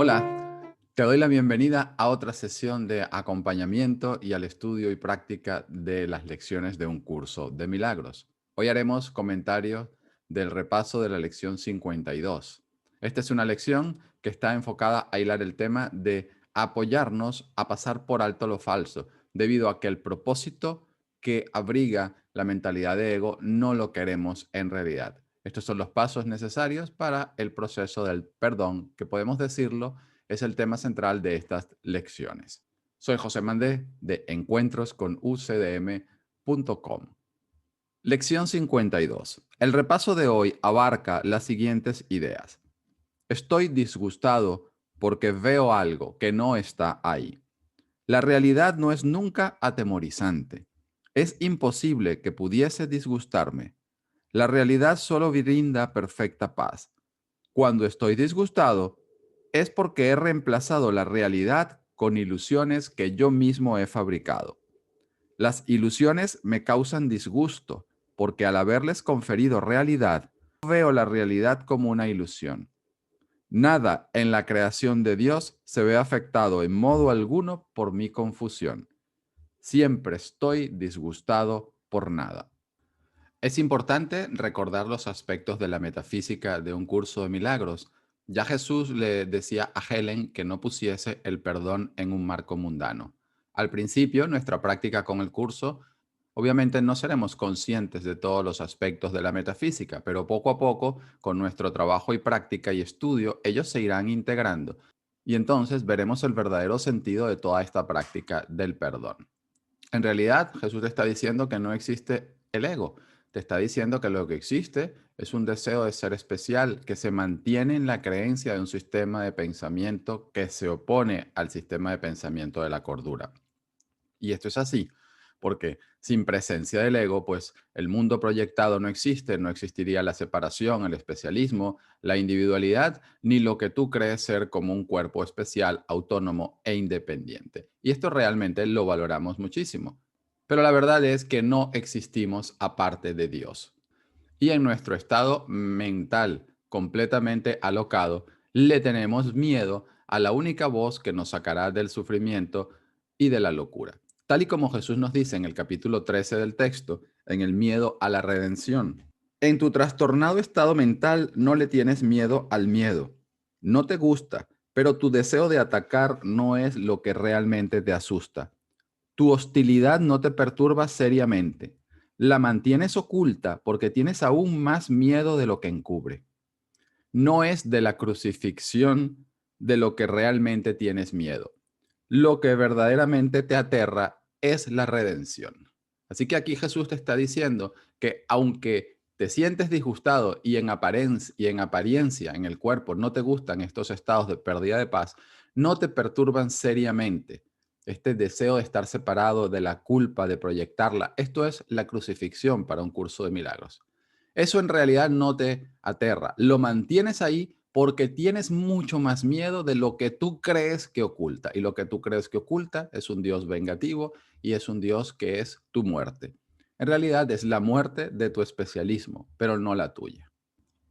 Hola, te doy la bienvenida a otra sesión de acompañamiento y al estudio y práctica de las lecciones de un curso de milagros. Hoy haremos comentarios del repaso de la lección 52. Esta es una lección que está enfocada a hilar el tema de apoyarnos a pasar por alto lo falso, debido a que el propósito que abriga la mentalidad de ego no lo queremos en realidad. Estos son los pasos necesarios para el proceso del perdón, que podemos decirlo es el tema central de estas lecciones. Soy José Mandé de encuentrosconucdm.com. Lección 52. El repaso de hoy abarca las siguientes ideas. Estoy disgustado porque veo algo que no está ahí. La realidad no es nunca atemorizante. Es imposible que pudiese disgustarme. La realidad solo brinda perfecta paz. Cuando estoy disgustado, es porque he reemplazado la realidad con ilusiones que yo mismo he fabricado. Las ilusiones me causan disgusto, porque al haberles conferido realidad, veo la realidad como una ilusión. Nada en la creación de Dios se ve afectado en modo alguno por mi confusión. Siempre estoy disgustado por nada. Es importante recordar los aspectos de la metafísica de un curso de milagros. Ya Jesús le decía a Helen que no pusiese el perdón en un marco mundano. Al principio, nuestra práctica con el curso, obviamente no seremos conscientes de todos los aspectos de la metafísica, pero poco a poco, con nuestro trabajo y práctica y estudio, ellos se irán integrando. Y entonces veremos el verdadero sentido de toda esta práctica del perdón. En realidad, Jesús te está diciendo que no existe el ego. Te está diciendo que lo que existe es un deseo de ser especial que se mantiene en la creencia de un sistema de pensamiento que se opone al sistema de pensamiento de la cordura. Y esto es así, porque sin presencia del ego, pues el mundo proyectado no existe, no existiría la separación, el especialismo, la individualidad, ni lo que tú crees ser como un cuerpo especial, autónomo e independiente. Y esto realmente lo valoramos muchísimo. Pero la verdad es que no existimos aparte de Dios. Y en nuestro estado mental completamente alocado, le tenemos miedo a la única voz que nos sacará del sufrimiento y de la locura. Tal y como Jesús nos dice en el capítulo 13 del texto, en el miedo a la redención. En tu trastornado estado mental no le tienes miedo al miedo. No te gusta, pero tu deseo de atacar no es lo que realmente te asusta. Tu hostilidad no te perturba seriamente. La mantienes oculta porque tienes aún más miedo de lo que encubre. No es de la crucifixión de lo que realmente tienes miedo. Lo que verdaderamente te aterra es la redención. Así que aquí Jesús te está diciendo que aunque te sientes disgustado y en apariencia en el cuerpo no te gustan estos estados de pérdida de paz, no te perturban seriamente. Este deseo de estar separado de la culpa, de proyectarla, esto es la crucifixión para un curso de milagros. Eso en realidad no te aterra. Lo mantienes ahí porque tienes mucho más miedo de lo que tú crees que oculta. Y lo que tú crees que oculta es un Dios vengativo y es un Dios que es tu muerte. En realidad es la muerte de tu especialismo, pero no la tuya.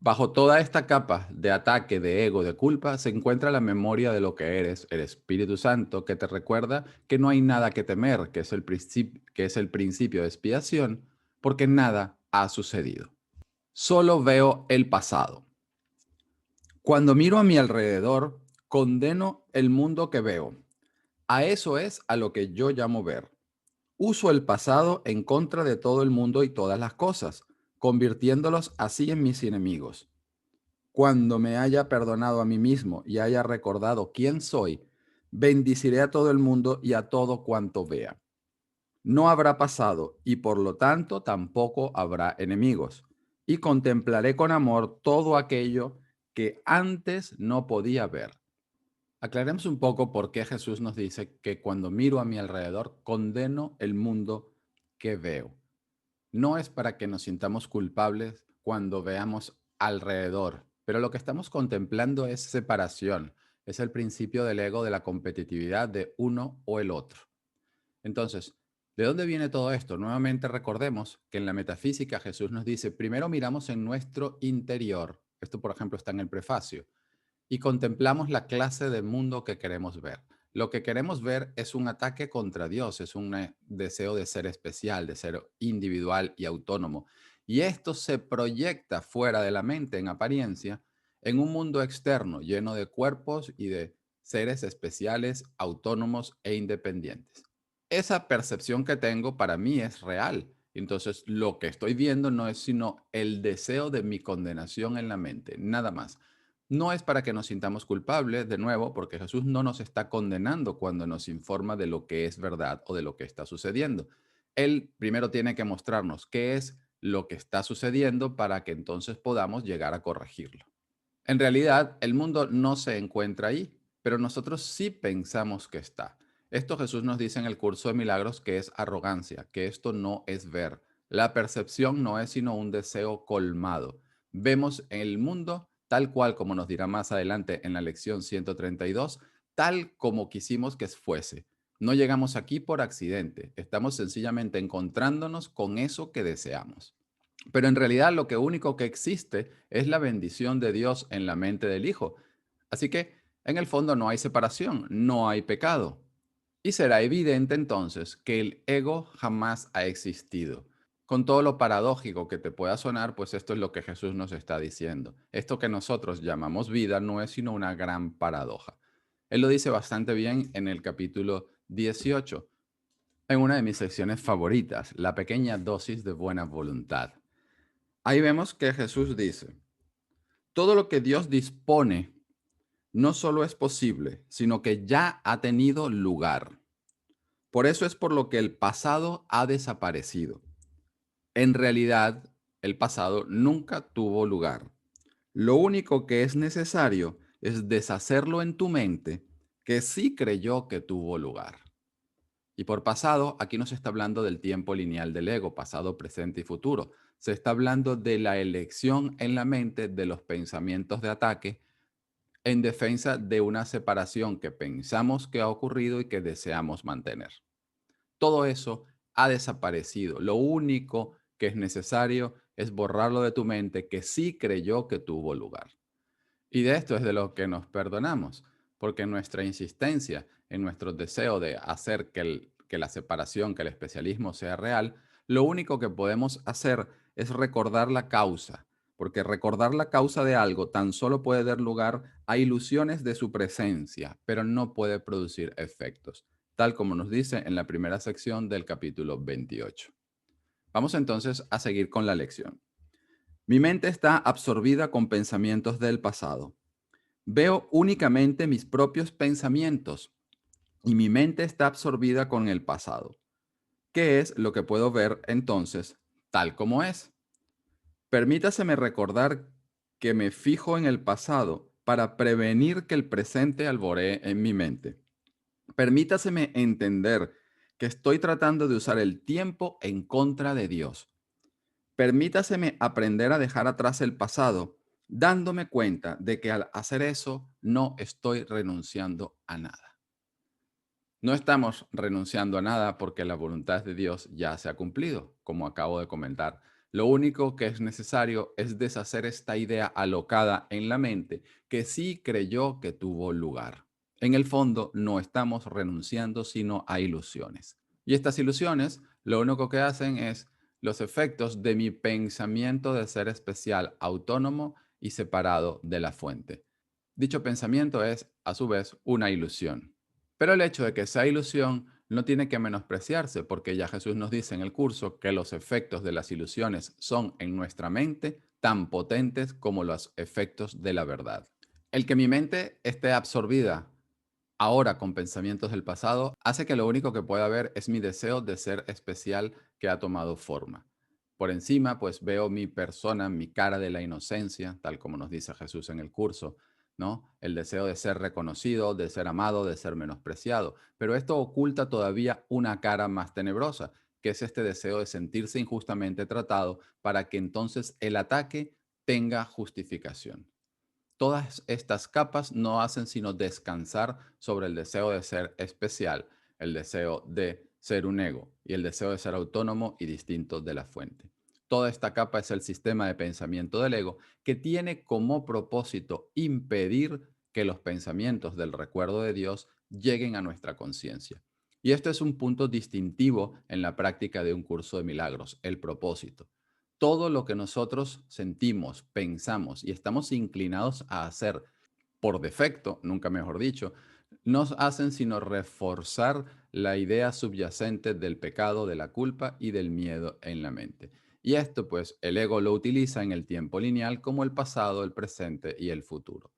Bajo toda esta capa de ataque, de ego, de culpa, se encuentra la memoria de lo que eres, el Espíritu Santo, que te recuerda que no hay nada que temer, que es el principio de expiación, porque nada ha sucedido. Solo veo el pasado. Cuando miro a mi alrededor, condeno el mundo que veo. A eso es a lo que yo llamo ver. Uso el pasado en contra de todo el mundo y todas las cosas, convirtiéndolos así en mis enemigos. Cuando me haya perdonado a mí mismo y haya recordado quién soy, bendiciré a todo el mundo y a todo cuanto vea. No habrá pasado y por lo tanto tampoco habrá enemigos. Y contemplaré con amor todo aquello que antes no podía ver. Aclaremos un poco por qué Jesús nos dice que cuando miro a mi alrededor condeno el mundo que veo. No es para que nos sintamos culpables cuando veamos alrededor, pero lo que estamos contemplando es separación, es el principio del ego de la competitividad de uno o el otro. Entonces, ¿de dónde viene todo esto? Nuevamente recordemos que en la metafísica Jesús nos dice, primero miramos en nuestro interior. Esto, por ejemplo, está en el prefacio. y contemplamos la clase de mundo que queremos ver. Lo que queremos ver es un ataque contra Dios, es un deseo de ser especial, de ser individual y autónomo. Y esto se proyecta fuera de la mente en apariencia, en un mundo externo lleno de cuerpos y de seres especiales, autónomos e independientes. Esa percepción que tengo para mí es real. Entonces, lo que estoy viendo no es sino el deseo de mi condenación en la mente, nada más. No es para que nos sintamos culpables, de nuevo, porque Jesús no nos está condenando cuando nos informa de lo que es verdad o de lo que está sucediendo. Él primero tiene que mostrarnos qué es lo que está sucediendo para que entonces podamos llegar a corregirlo. En realidad, el mundo no se encuentra ahí, pero nosotros sí pensamos que está. Esto Jesús nos dice en el curso de milagros que es arrogancia, que esto no es ver. La percepción no es sino un deseo colmado. Vemos el mundo tal cual, como nos dirá más adelante en la lección 132, tal como quisimos que fuese. No llegamos aquí por accidente, estamos sencillamente encontrándonos con eso que deseamos. Pero en realidad lo que único que existe es la bendición de Dios en la mente del Hijo. Así que en el fondo no hay separación, no hay pecado. Y será evidente entonces que el ego jamás ha existido. Con todo lo paradójico que te pueda sonar, pues esto es lo que Jesús nos está diciendo. Esto que nosotros llamamos vida no es sino una gran paradoja. Él lo dice bastante bien en el capítulo 18, en una de mis secciones favoritas, la pequeña dosis de buena voluntad. Ahí vemos que Jesús dice, todo lo que Dios dispone no solo es posible, sino que ya ha tenido lugar. Por eso es por lo que el pasado ha desaparecido. En realidad, el pasado nunca tuvo lugar. Lo único que es necesario es deshacerlo en tu mente que sí creyó que tuvo lugar. Y por pasado, aquí no se está hablando del tiempo lineal del ego, pasado, presente y futuro. Se está hablando de la elección en la mente de los pensamientos de ataque en defensa de una separación que pensamos que ha ocurrido y que deseamos mantener. Todo eso ha desaparecido. Lo único que es necesario es borrarlo de tu mente que sí creyó que tuvo lugar. Y de esto es de lo que nos perdonamos, porque nuestra insistencia, en nuestro deseo de hacer que la separación, que el especialismo sea real, lo único que podemos hacer es recordar la causa, porque recordar la causa de algo tan solo puede dar lugar a ilusiones de su presencia, pero no puede producir efectos, tal como nos dice en la primera sección del capítulo 28. Vamos entonces a seguir con la lección. Mi mente está absorbida con pensamientos del pasado. Veo únicamente mis propios pensamientos y mi mente está absorbida con el pasado. ¿Qué es lo que puedo ver entonces tal como es? Permítaseme recordar que me fijo en el pasado para prevenir que el presente alboree en mi mente. Permítaseme entender que estoy tratando de usar el tiempo en contra de Dios. Permítaseme aprender a dejar atrás el pasado, dándome cuenta de que al hacer eso no estoy renunciando a nada. No estamos renunciando a nada porque la voluntad de Dios ya se ha cumplido, como acabo de comentar. Lo único que es necesario es deshacer esta idea alocada en la mente que sí creyó que tuvo lugar. En el fondo, no estamos renunciando sino a ilusiones. Y estas ilusiones lo único que hacen es los efectos de mi pensamiento de ser especial, autónomo y separado de la fuente. Dicho pensamiento es, a su vez, una ilusión. Pero el hecho de que sea ilusión no tiene que menospreciarse, porque ya Jesús nos dice en el curso que los efectos de las ilusiones son en nuestra mente tan potentes como los efectos de la verdad. El que mi mente esté absorbida ahora con pensamientos del pasado hace que lo único que pueda ver es mi deseo de ser especial que ha tomado forma. Por encima, pues veo mi persona, mi cara de la inocencia, tal como nos dice Jesús en el curso, ¿no? El deseo de ser reconocido, de ser amado, de ser menospreciado. Pero esto oculta todavía una cara más tenebrosa, que es este deseo de sentirse injustamente tratado para que entonces el ataque tenga justificación. Todas estas capas no hacen sino descansar sobre el deseo de ser especial, el deseo de ser un ego y el deseo de ser autónomo y distinto de la fuente. Toda esta capa es el sistema de pensamiento del ego que tiene como propósito impedir que los pensamientos del recuerdo de Dios lleguen a nuestra conciencia. Y esto es un punto distintivo en la práctica de un curso de milagros, el propósito. Todo lo que nosotros sentimos, pensamos y estamos inclinados a hacer por defecto, nunca mejor dicho, no hacen sino reforzar la idea subyacente del pecado, de la culpa y del miedo en la mente. Y esto, pues, el ego lo utiliza en el tiempo lineal como el pasado, el presente y el futuro.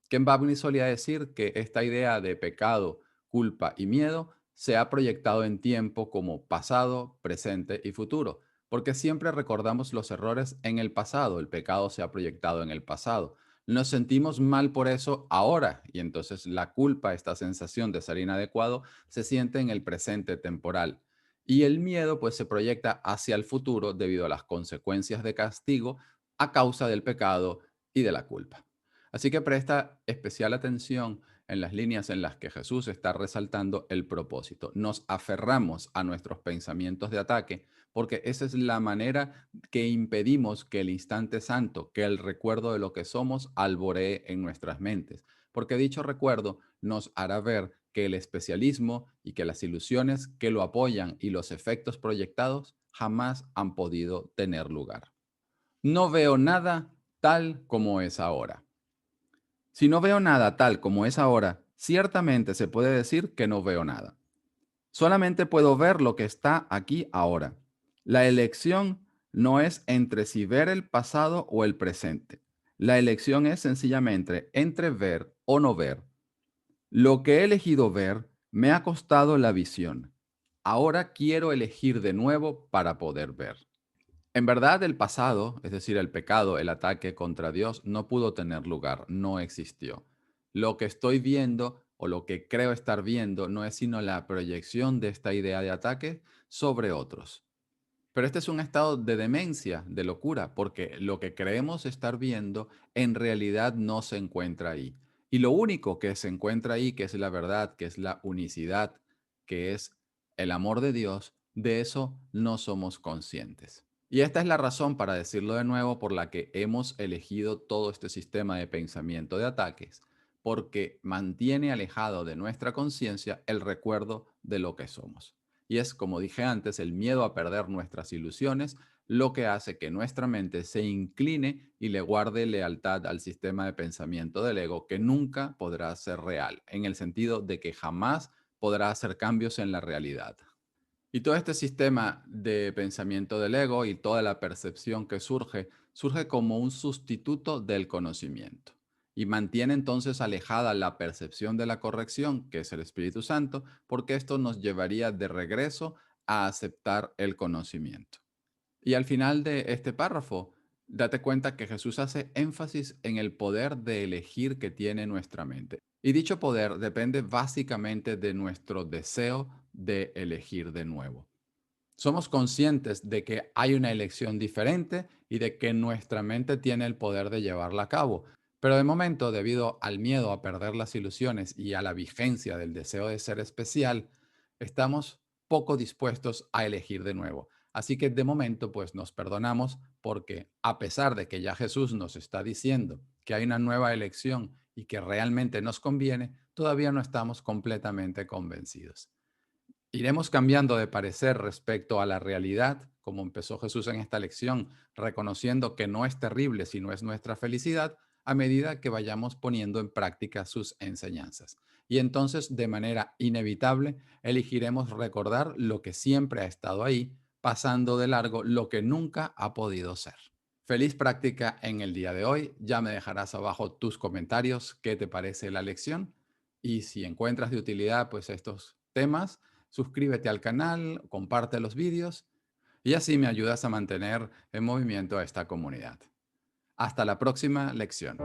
Ken Babney solía decir que esta idea de pecado, culpa y miedo se ha proyectado en tiempo como pasado, presente y futuro, porque siempre recordamos los errores en el pasado, el pecado se ha proyectado en el pasado. Nos sentimos mal por eso ahora y entonces la culpa, esta sensación de ser inadecuado, se siente en el presente temporal. Y el miedo pues se proyecta hacia el futuro debido a las consecuencias de castigo a causa del pecado y de la culpa. Así que presta especial atención en las líneas en las que Jesús está resaltando el propósito. Nos aferramos a nuestros pensamientos de ataque porque esa es la manera que impedimos que el instante santo, que el recuerdo de lo que somos, alboree en nuestras mentes. Porque dicho recuerdo nos hará ver que el especialismo y que las ilusiones que lo apoyan y los efectos proyectados jamás han podido tener lugar. No veo nada tal como es ahora. Si no veo nada tal como es ahora, ciertamente se puede decir que no veo nada. Solamente puedo ver lo que está aquí ahora. La elección no es entre si ver el pasado o el presente. La elección es sencillamente entre ver o no ver. Lo que he elegido ver me ha costado la visión. Ahora quiero elegir de nuevo para poder ver. En verdad, el pasado, es decir, el pecado, el ataque contra Dios, no pudo tener lugar, no existió. Lo que estoy viendo o lo que creo estar viendo no es sino la proyección de esta idea de ataque sobre otros. Pero este es un estado de demencia, de locura, porque lo que creemos estar viendo en realidad no se encuentra ahí. Y lo único que se encuentra ahí, que es la verdad, que es la unicidad, que es el amor de Dios, de eso no somos conscientes. Y esta es la razón, para decirlo de nuevo, por la que hemos elegido todo este sistema de pensamiento de ataques, porque mantiene alejado de nuestra conciencia el recuerdo de lo que somos. Y es, como dije antes, el miedo a perder nuestras ilusiones lo que hace que nuestra mente se incline y le guarde lealtad al sistema de pensamiento del ego que nunca podrá ser real, en el sentido de que jamás podrá hacer cambios en la realidad. Y todo este sistema de pensamiento del ego y toda la percepción que surge como un sustituto del conocimiento. Y mantiene entonces alejada la percepción de la corrección, que es el Espíritu Santo, porque esto nos llevaría de regreso a aceptar el conocimiento. Y al final de este párrafo, date cuenta que Jesús hace énfasis en el poder de elegir que tiene nuestra mente. Y dicho poder depende básicamente de nuestro deseo de elegir de nuevo. Somos conscientes de que hay una elección diferente y de que nuestra mente tiene el poder de llevarla a cabo. Pero de momento, debido al miedo a perder las ilusiones y a la vigencia del deseo de ser especial, estamos poco dispuestos a elegir de nuevo. Así que de momento, pues nos perdonamos porque a pesar de que ya Jesús nos está diciendo que hay una nueva elección y que realmente nos conviene, todavía no estamos completamente convencidos. Iremos cambiando de parecer respecto a la realidad, como empezó Jesús en esta lección, reconociendo que no es terrible, sino es nuestra felicidad, a medida que vayamos poniendo en práctica sus enseñanzas. Y entonces, de manera inevitable, elegiremos recordar lo que siempre ha estado ahí, pasando de largo lo que nunca ha podido ser. Feliz práctica en el día de hoy. Ya me dejarás abajo tus comentarios, qué te parece la lección. Y si encuentras de utilidad pues estos temas, suscríbete al canal, comparte los vídeos y así me ayudas a mantener en movimiento a esta comunidad. Hasta la próxima lección.